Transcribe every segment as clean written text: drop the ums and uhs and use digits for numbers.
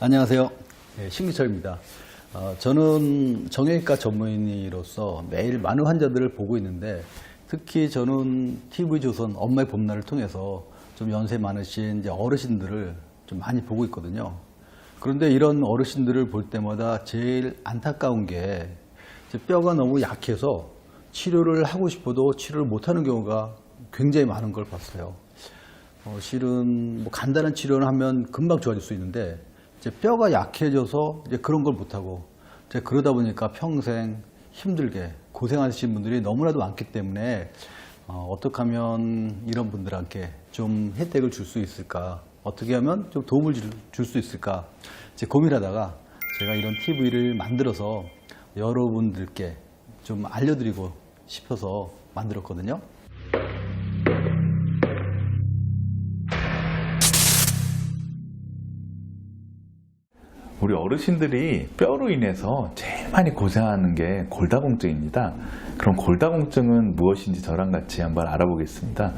안녕하세요. 네, 신기철입니다. 저는 정형외과 전문의로서 매일 많은 환자들을 보고 있는데 특히 저는 TV조선 엄마의 봄날을 통해서 좀 연세 많으신 이제 어르신들을 좀 많이 보고 있거든요. 그런데 이런 어르신들을 볼 때마다 제일 안타까운 게 뼈가 너무 약해서 치료를 하고 싶어도 치료를 못하는 경우가 굉장히 많은 걸 봤어요. 실은 뭐 간단한 치료를 하면 금방 좋아질 수 있는데 뼈가 약해져서 이제 그런 걸 못하고 그러다 보니까 평생 힘들게 고생하시는 분들이 너무나도 많기 때문에 어떻게 하면 이런 분들한테 좀 혜택을 줄 수 있을까, 어떻게 하면 좀 도움을 줄 수 있을까 고민하다가 제가 이런 TV를 만들어서 여러분들께 좀 알려드리고 싶어서 만들었거든요. 우리 어르신들이 뼈로 인해서 제일 많이 고생하는 게 골다공증입니다. 그럼 골다공증은 무엇인지 저랑 같이 한번 알아보겠습니다.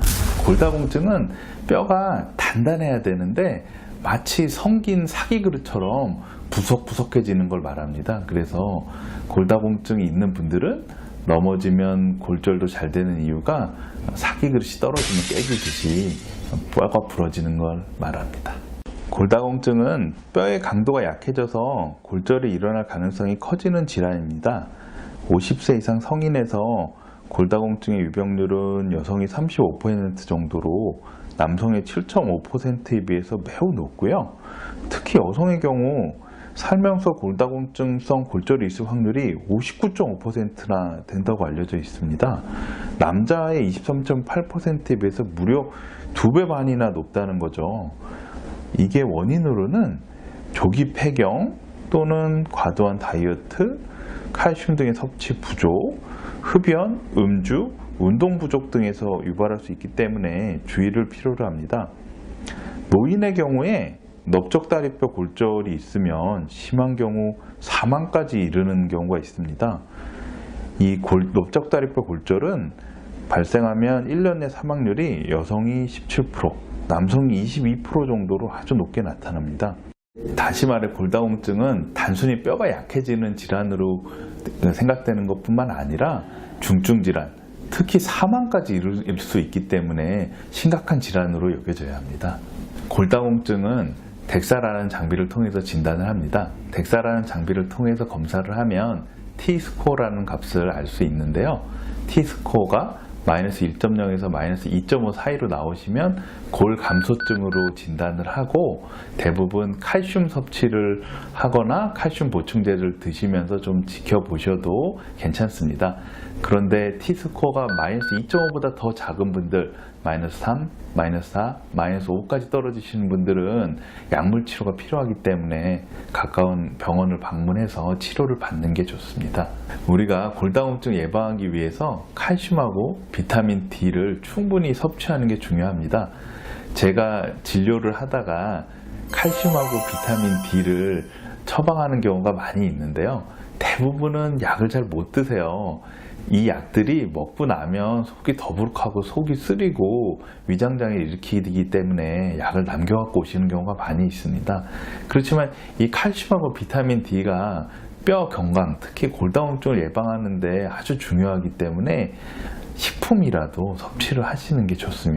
골다공증은 뼈가 단단해야 되는데 마치 성긴 사기 그릇처럼 부석부석해지는 걸 말합니다. 그래서 골다공증이 있는 분들은 넘어지면 골절도 잘 되는 이유가 사기 그릇이 떨어지면 깨지듯이 뼈가 부러지는 걸 말합니다. 골다공증은 뼈의 강도가 약해져서 골절이 일어날 가능성이 커지는 질환입니다. 50세 이상 성인에서 골다공증의 유병률은 여성이 35% 정도로 남성의 7.5%에 비해서 매우 높고요. 특히 여성의 경우 살면서 골다공증성 골절이 있을 확률이 59.5%나 된다고 알려져 있습니다. 남자의 23.8%에 비해서 무려 2배 반이나 높다는 거죠. 이게 원인으로는 조기 폐경 또는 과도한 다이어트, 칼슘 등의 섭취 부족, 흡연, 음주, 운동 부족 등에서 유발할 수 있기 때문에 주의를 필요로 합니다. 노인의 경우에 넓적다리뼈 골절이 있으면 심한 경우 사망까지 이르는 경우가 있습니다. 이 넓적다리뼈 골절은 발생하면 1년 내 사망률이 여성이 17%, 남성이 22% 정도로 아주 높게 나타납니다. 다시 말해 골다공증은 단순히 뼈가 약해지는 질환으로 생각되는 것뿐만 아니라 중증 질환, 특히 사망까지 이룰 수 있기 때문에 심각한 질환으로 여겨져야 합니다. 골다공증은 덱사라는 장비를 통해서 진단을 합니다. 덱사라는 장비를 통해서 검사를 하면 T스코어라는 값을 알 수 있는데요. T스코어가 마이너스 1.0에서 마이너스 2.5 사이로 나오시면 골 감소증으로 진단을 하고 대부분 칼슘 섭취를 하거나 칼슘 보충제를 드시면서 좀 지켜보셔도 괜찮습니다. 그런데 T스코어가 마이너스 2.5보다 더 작은 분들, 마이너스 3, 마이너스 4, 마이너스 5까지 떨어지시는 분들은 약물 치료가 필요하기 때문에 가까운 병원을 방문해서 치료를 받는 게 좋습니다. 우리가 골다공증 예방하기 위해서 칼슘하고 비타민 D를 충분히 섭취하는 게 중요합니다. 제가 진료를 하다가 칼슘하고 비타민 D를 처방하는 경우가 많이 있는데요. 대부분은 약을 잘 못 드세요. 이 약들이 먹고 나면 속이 더부룩하고 속이 쓰리고 위장장애를 일으키기 때문에 약을 남겨갖고 오시는 경우가 많이 있습니다. 그렇지만 이 칼슘하고 비타민 D가 뼈 건강, 특히 골다공증을 예방하는 데 아주 중요하기 때문에 식품이라도 섭취를 하시는 게 좋습니다.